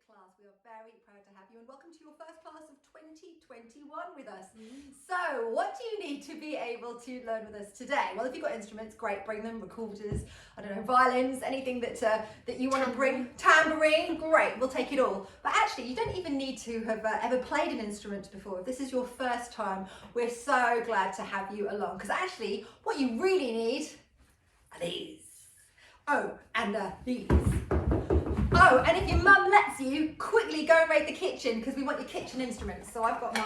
class. We are very proud to have you and welcome to your first class of 2021 with us. So what do you need to be able to learn with us today? Well, if you've got instruments, great, bring them, recorders, I don't know, violins, anything that you want to bring, tambourine, great, we'll take it all. But actually, you don't even need to have ever played an instrument before. If this is your first time, we're so glad to have you along, because actually what you really need are these. Oh, and these. Oh, and if your mum lets you, quickly go and raid the kitchen because we want your kitchen instruments. So I've got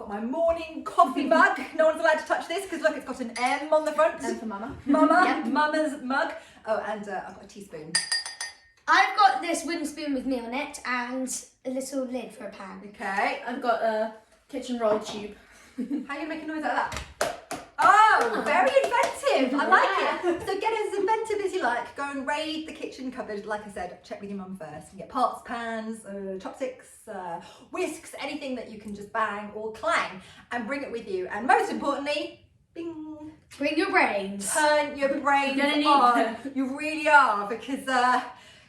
my morning coffee mug. No one's allowed to touch this because look, it's got an M on the front. M for mama. Mama, Yep. mama's mug. Oh, and I've got a teaspoon. I've got this wooden spoon with me on it and a little lid for a pan. Okay. I've got a kitchen roll tube. How are you making noise like that? Oh, very inventive. I like it. So get as inventive as you like. Go and raid the kitchen cupboard. Like I said, check with your mum first. You get pots, pans, chopsticks, whisks, anything that you can just bang or clang and bring it with you. And most importantly, bing. Bring your brains. Turn your brains You're gonna need on. them. You really are, because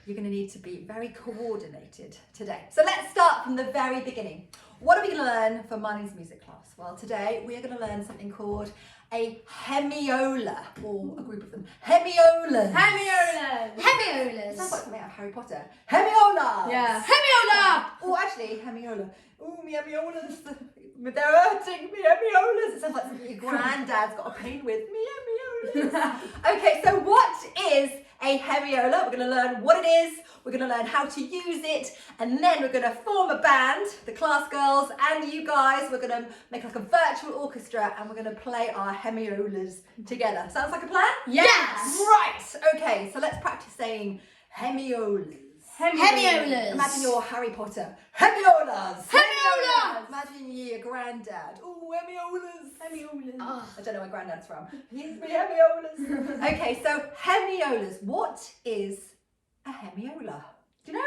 you're going to need to be very coordinated today. So let's start from the very beginning. What are we going to learn for Marnie's music class? Well, today we are going to learn something called a hemiola, or a group of them. Hemiolas. Hemiolas. Hemiolas. Sounds like something out of Harry Potter. Hemiola. Yeah. Hemiola. Oh, actually, hemiola. Oh, me hemiolas. They're hurting me hemiolas. It sounds like something your granddad's got a pain with. Me hemiolas. Okay, so what is a hemiola? We're going to learn what it is. We're going to learn how to use it, and then we're going to form a band, the class girls and you guys. We're going to make like a virtual orchestra and we're going to play our hemiolas together. Sounds like a plan? Yes. Right, okay, so let's practice saying hemiolas. Hemiolas. Imagine you're Harry Potter. Hemiolas. Hemiolas. Imagine you're your granddad. Oh, hemiolas. Hemiolas. Oh. I don't know where granddad's from. He's me hemiolas. Okay, so hemiolas. What is a hemiola? Do you know?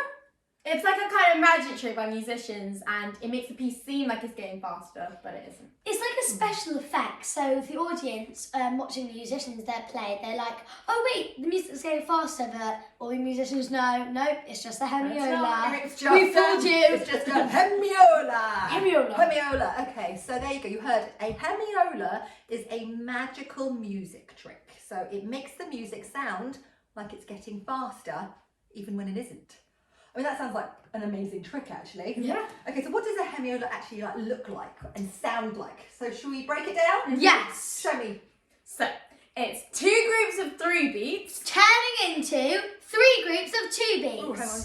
It's like a kind of magic trick by musicians, and it makes the piece seem like it's getting faster, but it isn't. It's like a special effect. So the audience watching the musicians play, they're like, oh wait, the music's getting faster, but all the musicians know, no, it's just a hemiola. It's just We fooled you. It's just a hemiola. Hemiola. Hemiola. Okay, so there you go. You heard it. A hemiola is a magical music trick. So it makes the music sound like it's getting faster, even when it isn't. I mean, that sounds like an amazing trick, actually. Yeah. Okay, so what does a hemiola actually look like and sound like? So should we break it down? Yes. Show me. So, it's 2 groups of 3 beats. Turning into 3 groups of 2 beats. Oh, hang on.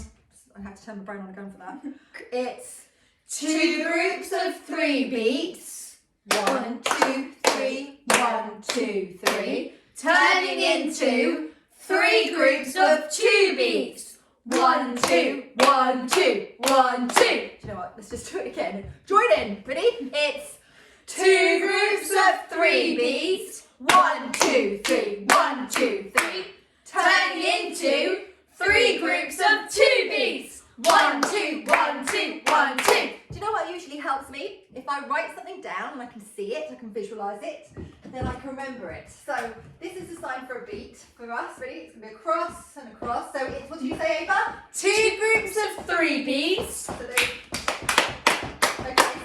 I have to turn my brain on again for that. It's 2 groups of 3 beats. 1, 2, 3. 1, 2, 3. Turning into 3 groups of 2 beats. 1, 2, 1, 2, 1, 2. Do you know what? Let's just do it again. Join in. Ready? It's 2 groups of 3 beats. 1, 2, 3. 1, 2, 3. Turning into 3 groups of 2 beats. 1, 2, 1, 2, 1, 2. Do you know what usually helps me? If I write something down and I can see it, I can visualise it, then I can remember it. So this is a sign for a beat for us. Ready? It's going to be a cross and a cross. So it's, what did you say, Ava? 2 groups of 3 beats. So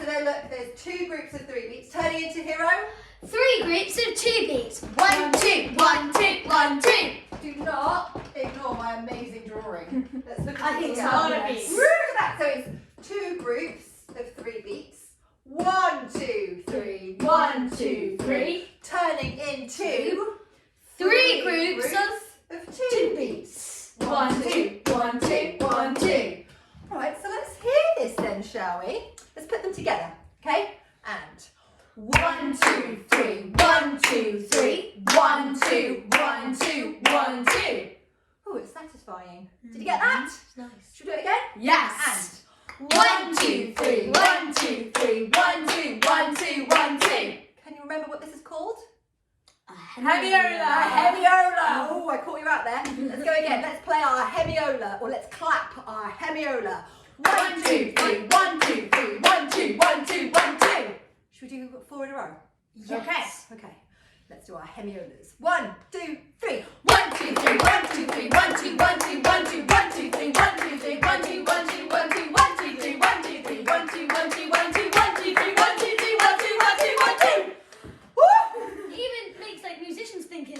there, look, there's 2 groups of 3 beats. Turning into hero. 3 groups of 2 beats. 1, 2, 1, 2, 1, 2. Do not ignore my amazing drawing. Let's look at I think it it's together. not a beat. Look at that. So it's 2 groups of 3 beats. 1, 2, 3. 1, 2, 3. Turning into 3 groups of 2 beats. 1, 2, 1, 2, 1, 2. Right, so let's hear this then, shall we? Let's put them together, okay? And 1, 2, 3. 1, 2, 3. 1, 2, 1, 2, 1, 2. Oh, it's satisfying. Did you get that? Nice. Should we do it again? Yes. And 1, 2, 3. 1, 2, 3. 1, 2, 1, 2, 1, 2. Can you remember what this is called? A Hemiola. A hemiola. Oh, I caught you out there. Let's go again. Let's play our hemiola, or let's clap our hemiola. 1, 2, 3. 1, 2, 3. 1, 2, 1, 2, 1, 2. Should we do 4 in a row? Yes. Okay. Let's do our hemiolas. 1, 2, 3. 1, 2, 3. 1, 2, 3. 1, 2, 1, 2, 1, 2, 1, 2, 3. 1, 2, 3. 1, 2, 1, 2, 1,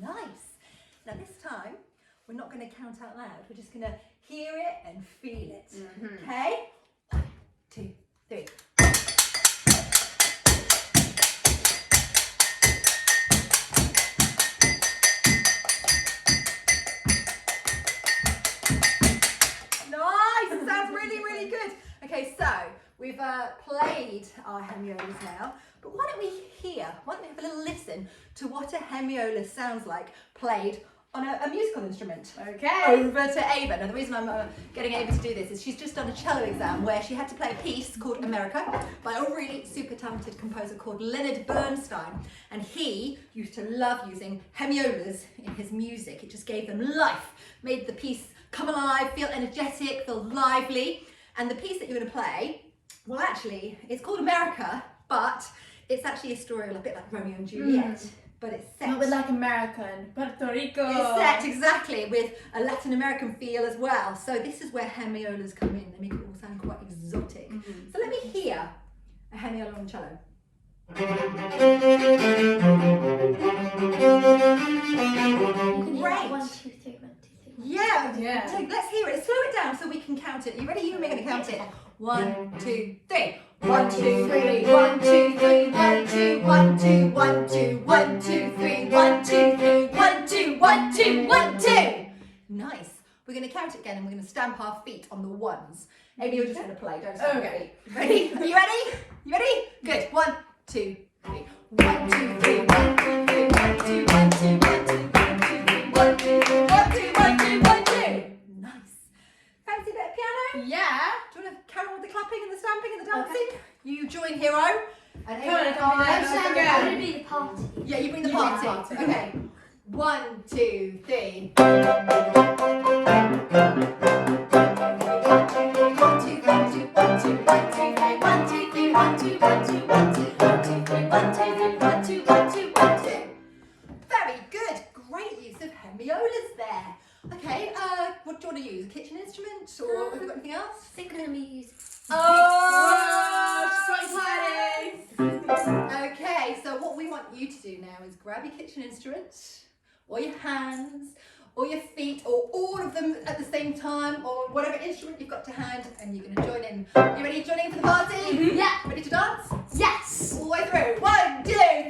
Nice. Now this time, we're not going to count out loud. We're just going to hear it and feel it. Okay? 1, 2, 3. Nice. It sounds really, really good. Okay, so we've played our hemiolas now, but why don't we have a little listen to what a hemiola sounds like played on a musical instrument. Okay. Over to Ava. Now the reason I'm getting Ava to do this is she's just done a cello exam where she had to play a piece called America by a really super talented composer called Leonard Bernstein, and he used to love using hemiolas in his music. It just gave them life, made the piece come alive, feel energetic, feel lively. And the piece that you're going to play, well actually, it's called America, but it's actually a story a bit like Romeo and Juliet, but it's set. Not with like America and Puerto Rico. It's set exactly with a Latin American feel as well. So this is where hemiolas come in. They make it all sound quite exotic. So let me hear a hemiola on cello. You can hear Great. 1, 2, 3, 1, 2, 3. Yeah. Yeah. So let's hear it. Slow it down so we can count it. You ready? You and me are going to count it. 1, 2, 3. 1, 2, 3. 1, 2, 3. 1, 2, 1, 2, 1, 2, 1, 2, 3. 1, 2, 3. 1, 2, 1, 2, 1, 2. Nice. We're going to count it again and we're going to stamp our feet on the ones. Maybe you're just going to play. Don't stamp your feet. Ready? Are you ready? You ready? Good. 1, 2, 3. 1, 2, 3. 1, 2, 3. 1, 2, 1, 2, 1, 2, 1, 2, 3. 1, 2, 1, 2, 1, 2, 1, 2. Nice. Fancy a bit of piano? Yeah. Do you want to carry on with the clapping and the stamping and the dancing? You join Hero. And Come on, Ava- come on, I'm let's going go. to be the party. Yeah, you bring the You bring the party. party. Okay. 1, 2, 3. 1, 2, 3. Very good. Great use of hemiolas there. Okay, what do you want to use? A kitchen instrument or have you got anything else? I think I'm going to be using. Oh, she's so exciting. Okay, so what we want you to do now is grab your kitchen instrument, or your hands, or your feet, or all of them at the same time, or whatever instrument you've got to hand, and you're going to join in. You ready to join in for the party? Yeah. Ready to dance? Yes. All the way through. 1, 2, 3.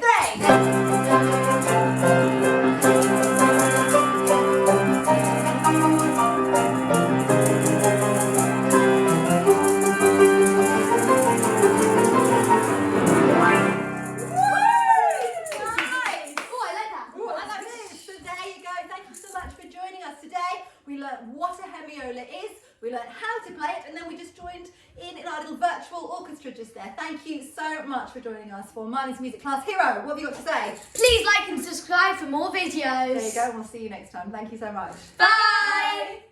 We learned what a hemiola is, we learned how to play it, and then we just joined in our little virtual orchestra just there. Thank you so much for joining us for Marnie's Music Class Hero. What have you got to say? Please like and subscribe for more videos. There you go, we'll see you next time. Thank you so much. Bye.